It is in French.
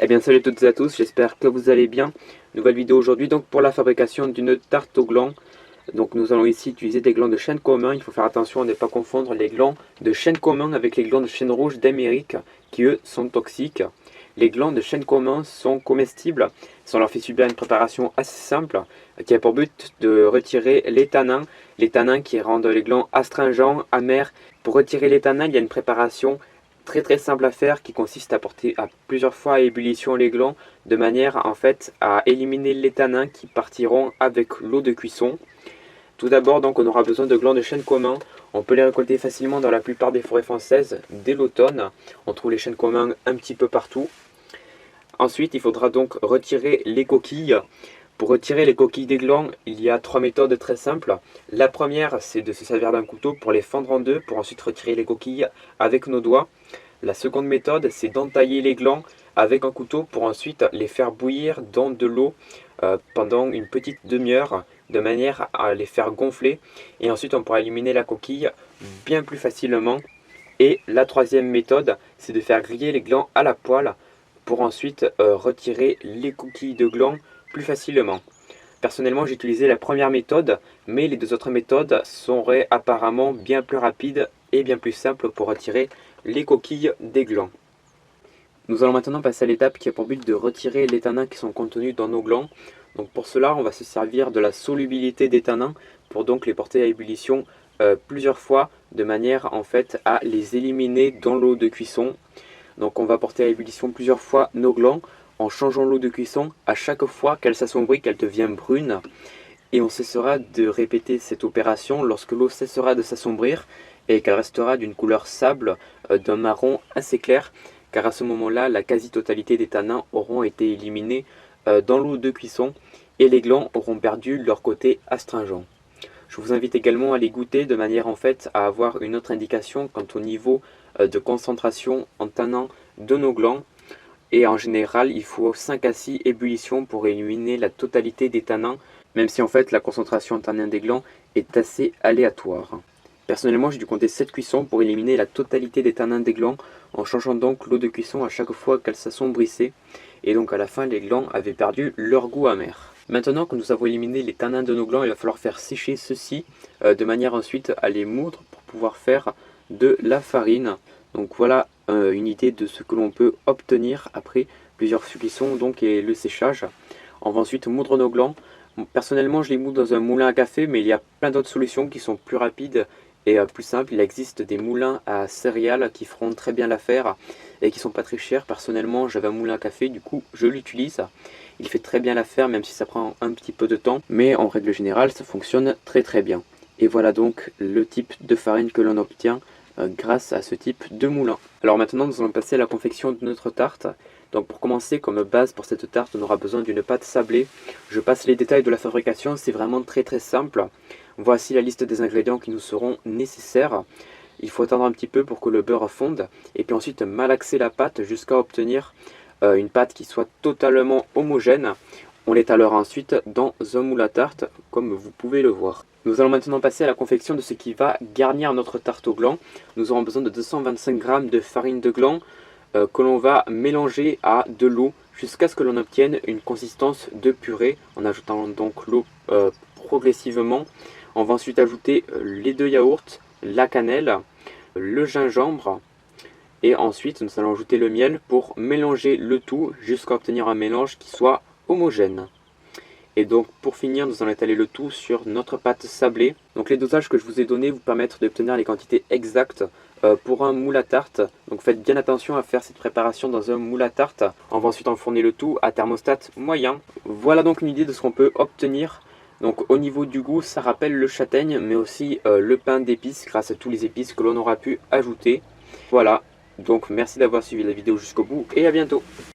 Eh bien salut à toutes et à tous, j'espère que vous allez bien. Nouvelle vidéo aujourd'hui donc pour la fabrication d'une tarte au gland. Donc nous allons ici utiliser des glands de chêne commun. Il faut faire attention à ne pas confondre les glands de chêne commun avec les glands de chêne rouge d'Amérique qui eux sont toxiques. Les glands de chêne commun sont comestibles. Si on leur fait subir une préparation assez simple qui a pour but de retirer les tanins qui rendent les glands astringents, amers. Pour retirer les tanins, il y a une préparation très simple à faire qui consiste à porter à plusieurs fois à ébullition les glands de manière en fait à éliminer les tanins qui partiront avec l'eau de cuisson. Tout d'abord donc on aura besoin de glands de chêne commun. On peut les récolter facilement dans la plupart des forêts françaises dès l'automne. On trouve les chênes communs un petit peu partout. Ensuite il faudra donc retirer les coquilles. Pour retirer les coquilles des glands, il y a 3 méthodes très simples. La première, c'est de se servir d'un couteau pour les fendre en deux, pour ensuite retirer les coquilles avec nos doigts. La seconde méthode, c'est d'entailler les glands avec un couteau pour ensuite les faire bouillir dans de l'eau pendant une petite demi-heure, de manière à les faire gonfler. Et ensuite, on pourra éliminer la coquille bien plus facilement. Et la troisième méthode, c'est de faire griller les glands à la poêle pour ensuite retirer les coquilles de glands plus facilement. Personnellement, j'ai utilisé la première méthode, mais les deux autres méthodes seraient apparemment bien plus rapides et bien plus simples pour retirer les coquilles des glands. Nous allons maintenant passer à l'étape qui a pour but de retirer les tanins qui sont contenus dans nos glands. Donc pour cela, on va se servir de la solubilité des tanins pour donc les porter à ébullition plusieurs fois de manière en fait à les éliminer dans l'eau de cuisson. Donc on va porter à ébullition plusieurs fois nos glands en changeant l'eau de cuisson à chaque fois qu'elle s'assombrit, qu'elle devient brune. Et on cessera de répéter cette opération lorsque l'eau cessera de s'assombrir et qu'elle restera d'une couleur sable, d'un marron assez clair, car à ce moment-là, la quasi-totalité des tanins auront été éliminés dans l'eau de cuisson et les glands auront perdu leur côté astringent. Je vous invite également à les goûter de manière en fait à avoir une autre indication quant au niveau de concentration en tanins de nos glands. Et en général, il faut 5 à 6 ébullitions pour éliminer la totalité des tanins, même si en fait la concentration en tanins des glands est assez aléatoire. Personnellement, j'ai dû compter 7 cuissons pour éliminer la totalité des tanins des glands, en changeant donc l'eau de cuisson à chaque fois qu'elle s'assombrissait. Et donc à la fin, les glands avaient perdu leur goût amer. Maintenant que nous avons éliminé les tanins de nos glands, il va falloir faire sécher ceux-ci de manière ensuite à les moudre pour pouvoir faire de la farine. Donc voilà une idée de ce que l'on peut obtenir après plusieurs cuissons donc, et le séchage. On va ensuite moudre nos glands. Personnellement, je les moudre dans un moulin à café, mais il y a plein d'autres solutions qui sont plus rapides et plus simples. Il existe des moulins à céréales qui feront très bien l'affaire et qui sont pas très chers. Personnellement, j'avais un moulin à café, du coup je l'utilise. Il fait très bien l'affaire, même si ça prend un petit peu de temps, mais en règle générale, ça fonctionne très bien. Et voilà donc le type de farine que l'on obtient grâce à ce type de moulin. Alors maintenant, nous allons passer à la confection de notre tarte. Donc pour commencer, comme base pour cette tarte, on aura besoin d'une pâte sablée. Je passe les détails de la fabrication, c'est vraiment très simple. Voici la liste des ingrédients qui nous seront nécessaires. Il faut attendre un petit peu pour que le beurre fonde et puis ensuite malaxer la pâte jusqu'à obtenir une pâte qui soit totalement homogène. On l'étalera ensuite dans un moule à tarte comme vous pouvez le voir. Nous allons maintenant passer à la confection de ce qui va garnir notre tarte au gland. Nous aurons besoin de 225 g de farine de gland que l'on va mélanger à de l'eau jusqu'à ce que l'on obtienne une consistance de purée en ajoutant donc l'eau progressivement. On va ensuite ajouter les 2 yaourts, la cannelle, le gingembre et ensuite nous allons ajouter le miel pour mélanger le tout jusqu'à obtenir un mélange qui soit homogène. Et donc pour finir, nous allons étaler le tout sur notre pâte sablée. Donc les dosages que je vous ai donnés vous permettent d'obtenir les quantités exactes pour un moule à tarte. Donc faites bien attention à faire cette préparation dans un moule à tarte. On va ensuite enfourner le tout à thermostat moyen. Voilà donc une idée de ce qu'on peut obtenir. Donc au niveau du goût, ça rappelle le châtaigne, mais aussi le pain d'épices grâce à tous les épices que l'on aura pu ajouter. Voilà, donc merci d'avoir suivi la vidéo jusqu'au bout et à bientôt.